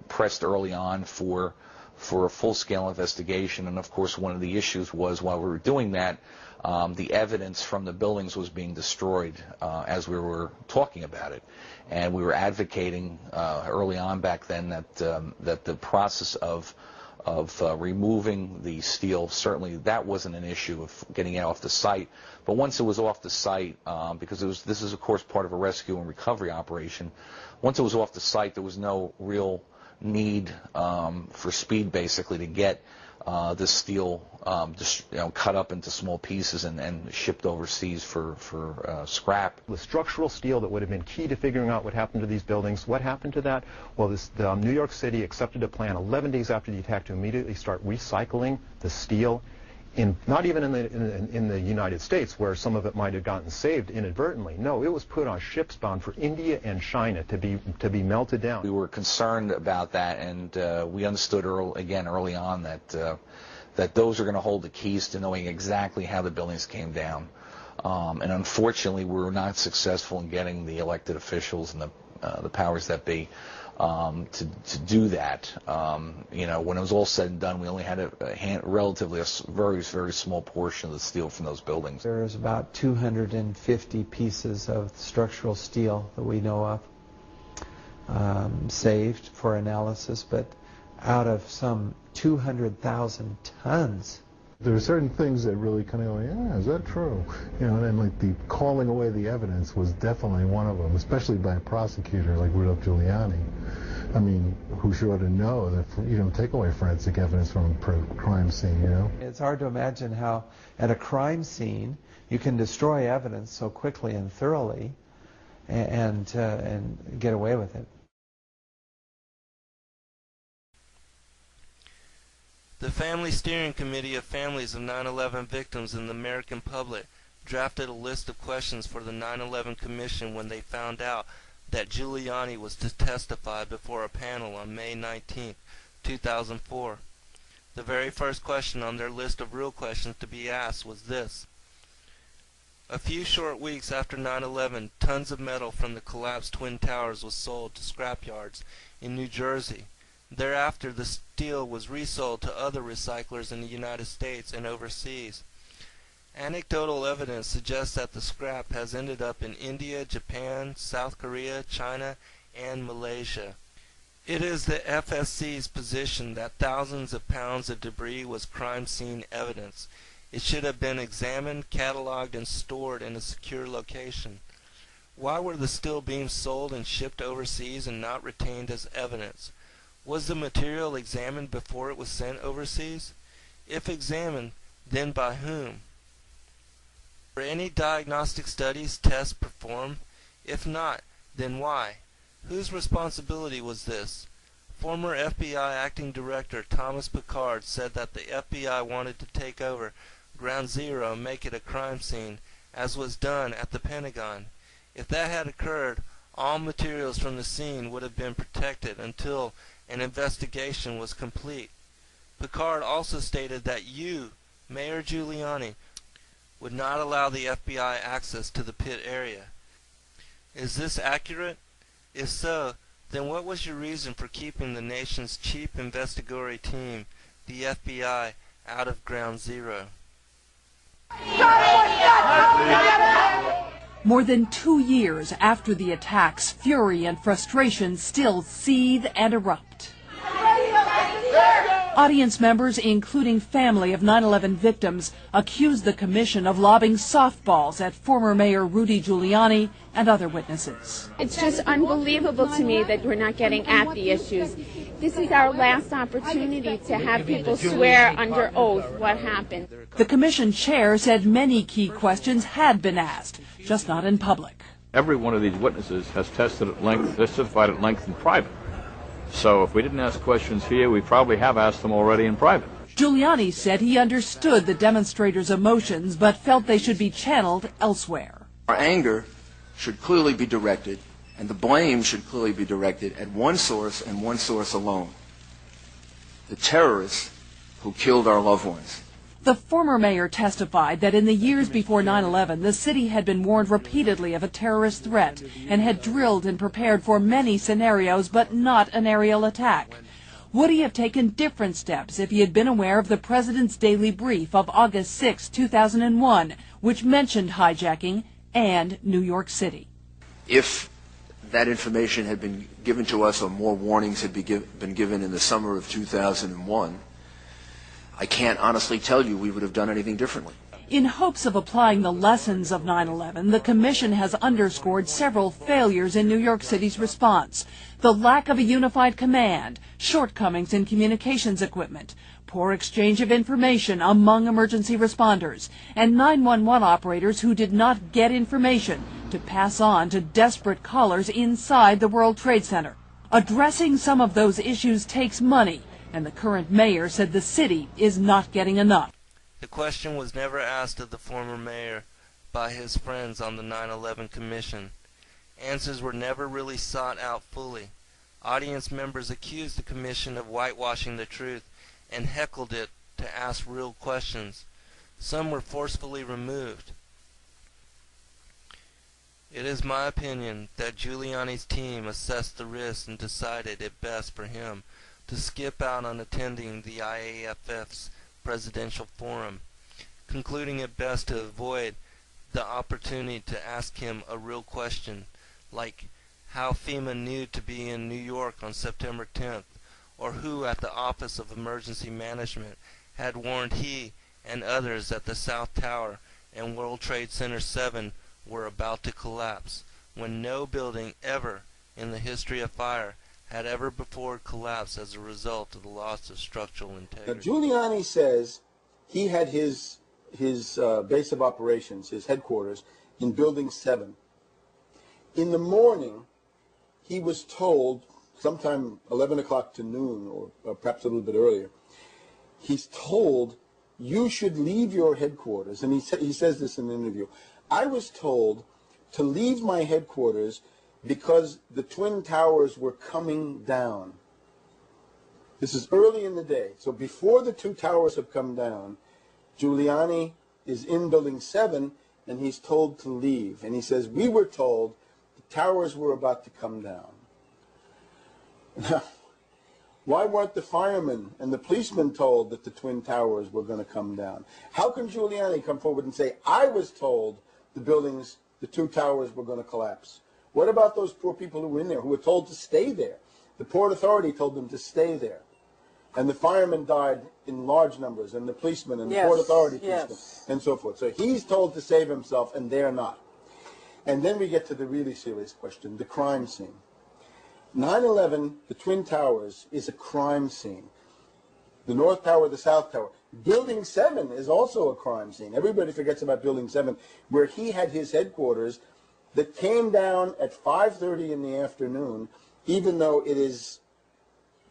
pressed early on for a full-scale investigation, and of course one of the issues was while we were doing that, the evidence from the buildings was being destroyed as we were talking about it, and we were advocating early on back then that the process of removing the steel, certainly that wasn't an issue of getting it off the site, but once it was off the site, because this is of course part of a rescue and recovery operation, once it was off the site there was no real need for speed basically to get this steel cut up into small pieces and shipped overseas for scrap. The structural steel that would have been key to figuring out what happened to these buildings, what happened to that? Well, New York City accepted a plan 11 days after the attack to immediately start recycling the steel. Not even in the United States, where some of it might have gotten saved inadvertently. No, it was put on ships bound for India and China to be melted down. We were concerned about that, and we understood early on that those are going to hold the keys to knowing exactly how the buildings came down. And unfortunately, we were not successful in getting the elected officials and the powers that be to do that. When it was all said and done, we only had relatively a very, very small portion of the steel from those buildings. There's about 250 pieces of structural steel that we know of saved for analysis, but out of some 200,000 tons. There are certain things that really kind of go, yeah, is that true? And then like the calling away the evidence was definitely one of them, especially by a prosecutor like Rudolph Giuliani. I mean, who should ought to know that you don't take away forensic evidence from a crime scene, It's hard to imagine how at a crime scene you can destroy evidence so quickly and thoroughly and get away with it. The Family Steering Committee of Families of 9/11 Victims and the American public drafted a list of questions for the 9/11 Commission when they found out that Giuliani was to testify before a panel on May 19, 2004. The very first question on their list of real questions to be asked was this. A few short weeks after 9/11, tons of metal from the collapsed Twin Towers was sold to scrapyards in New Jersey. Thereafter, the steel was resold to other recyclers in the United States and overseas. Anecdotal evidence suggests that the scrap has ended up in India, Japan, South Korea, China, and Malaysia. It is the FSC's position that thousands of pounds of debris was crime scene evidence. It should have been examined, cataloged, and stored in a secure location. Why were the steel beams sold and shipped overseas and not retained as evidence? Was the material examined before it was sent overseas? If examined, then by whom? Were any diagnostic studies, tests performed? If not, then why? Whose responsibility was this? Former FBI Acting Director Thomas Pickard said that the FBI wanted to take over Ground Zero and make it a crime scene, as was done at the Pentagon. If that had occurred, all materials from the scene would have been protected until an investigation was complete. Pickard also stated that you, Mayor Giuliani, would not allow the FBI access to the pit area. Is this accurate? If so, then what was your reason for keeping the nation's chief investigatory team, the FBI, out of Ground Zero? More than 2 years after the attacks, fury and frustration still seethe and erupt. Audience members, including family of 9/11 victims, accused the commission of lobbing softballs at former Mayor Rudy Giuliani and other witnesses. It's just unbelievable to me that we're not getting at the issues. This is our last opportunity to have people swear under oath what happened. The commission chair said many key questions had been asked, just not in public. Every one of these witnesses has testified at length in private. So if we didn't ask questions here, we probably have asked them already in private. Giuliani said he understood the demonstrators' emotions, but felt they should be channeled elsewhere. Our anger should clearly be directed, and the blame should clearly be directed at one source and one source alone: the terrorists who killed our loved ones. The former mayor testified that in the years before 9/11, the city had been warned repeatedly of a terrorist threat and had drilled and prepared for many scenarios, but not an aerial attack. Would he have taken different steps if he had been aware of the president's daily brief of August 6, 2001, which mentioned hijacking and New York City? If that information had been given to us or more warnings had been given in the summer of 2001, I can't honestly tell you we would have done anything differently. In hopes of applying the lessons of 9/11, the Commission has underscored several failures in New York City's response. The lack of a unified command, shortcomings in communications equipment, poor exchange of information among emergency responders, and 911 operators who did not get information to pass on to desperate callers inside the World Trade Center. Addressing some of those issues takes money, and the current mayor said the city is not getting enough. The question was never asked of the former mayor by his friends on the 9/11 Commission. Answers were never really sought out fully. Audience members accused the Commission of whitewashing the truth and heckled it to ask real questions. Some were forcefully removed. It is my opinion that Giuliani's team assessed the risks and decided it best for him to skip out on attending the IAFF's presidential forum, concluding it best to avoid the opportunity to ask him a real question, like how FEMA knew to be in New York on September 10th, or who at the Office of Emergency Management had warned he and others that the South Tower and World Trade Center 7 were about to collapse, when no building ever in the history of fire had ever before collapsed as a result of the loss of structural integrity. Now, Giuliani says he had his base of operations, his headquarters, in Building 7. In the morning, he was told, sometime 11 o'clock to noon, or perhaps a little bit earlier, he's told, you should leave your headquarters. And he says this in an interview. I was told to leave my headquarters because the Twin Towers were coming down. This is early in the day. So before the two towers have come down, Giuliani is in Building 7, and he's told to leave. And he says, we were told the towers were about to come down. Now, why weren't the firemen and the policemen told that the Twin Towers were going to come down? How can Giuliani come forward and say, I was told the two towers were going to collapse? What about those poor people who were in there, who were told to stay there? The Port Authority told them to stay there. And the firemen died in large numbers, and the policemen, and the Port Authority policemen, and so forth. So he's told to save himself, and they're not. And then we get to the really serious question, the crime scene. 9/11, the Twin Towers, is a crime scene. The North Tower, the South Tower. Building 7 is also a crime scene. Everybody forgets about Building 7, where he had his headquarters that came down at 5:30 in the afternoon, even though it is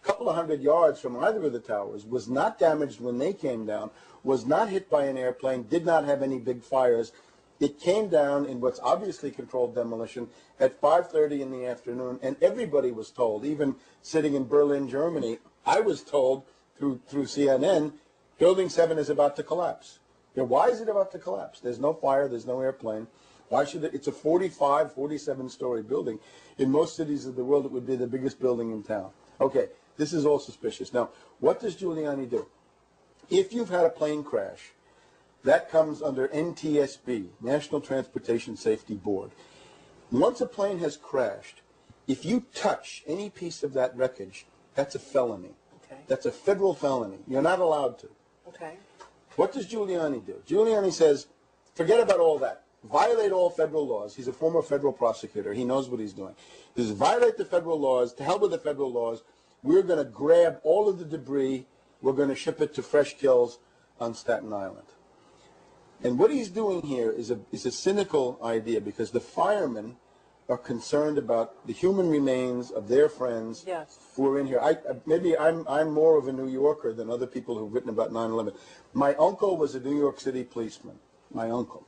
a couple of hundred yards from either of the towers, was not damaged when they came down, was not hit by an airplane, did not have any big fires. It came down in what's obviously controlled demolition at 5:30 in the afternoon, and everybody was told, even sitting in Berlin, Germany, I was told through CNN, Building 7 is about to collapse. Now, why is it about to collapse? There's no fire, there's no airplane. Why should it? It's a 45, 47-story building. In most cities of the world, it would be the biggest building in town. Okay, this is all suspicious. Now, what does Giuliani do? If you've had a plane crash, that comes under NTSB, National Transportation Safety Board. Once a plane has crashed, if you touch any piece of that wreckage, that's a felony. Okay. That's a federal felony. You're not allowed to. Okay. What does Giuliani do? Giuliani says, forget about all that. Violate all federal laws. He's a former federal prosecutor. He knows what he's doing. He says, violate the federal laws. To hell with the federal laws. We're going to grab all of the debris. We're going to ship it to Fresh Kills on Staten Island. And what he's doing here is a cynical idea, because the firemen are concerned about the human remains of their friends who are in here. Maybe I'm more of a New Yorker than other people who've written about 9/11. My uncle was a New York City policeman. My uncle.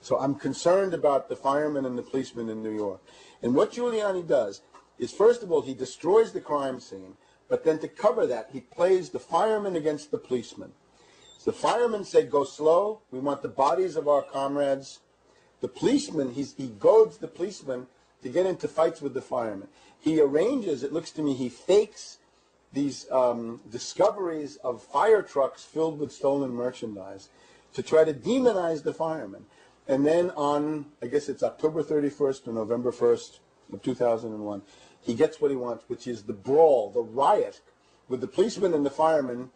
So I'm concerned about the firemen and the policemen in New York. And what Giuliani does is, first of all, he destroys the crime scene, but then to cover that, he plays the firemen against the policemen. So the firemen say, go slow. We want the bodies of our comrades. The policeman, he goads the policeman to get into fights with the firemen. He arranges, it looks to me, he fakes these discoveries of fire trucks filled with stolen merchandise to try to demonize the firemen. And then on, I guess it's October 31st or November 1st of 2001, he gets what he wants, which is the brawl, the riot, with the policemen and the firemen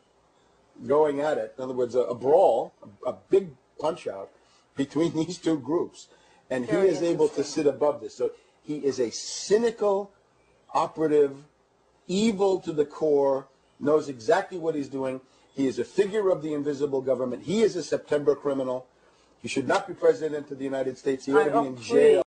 going at it. In other words, a brawl, a big punch-out between these two groups. And he is able to sit above this. So he is a cynical operative, evil to the core, knows exactly what he's doing. He is a figure of the invisible government. He is a September criminal. He should not be president of the United States. He ought to be in jail.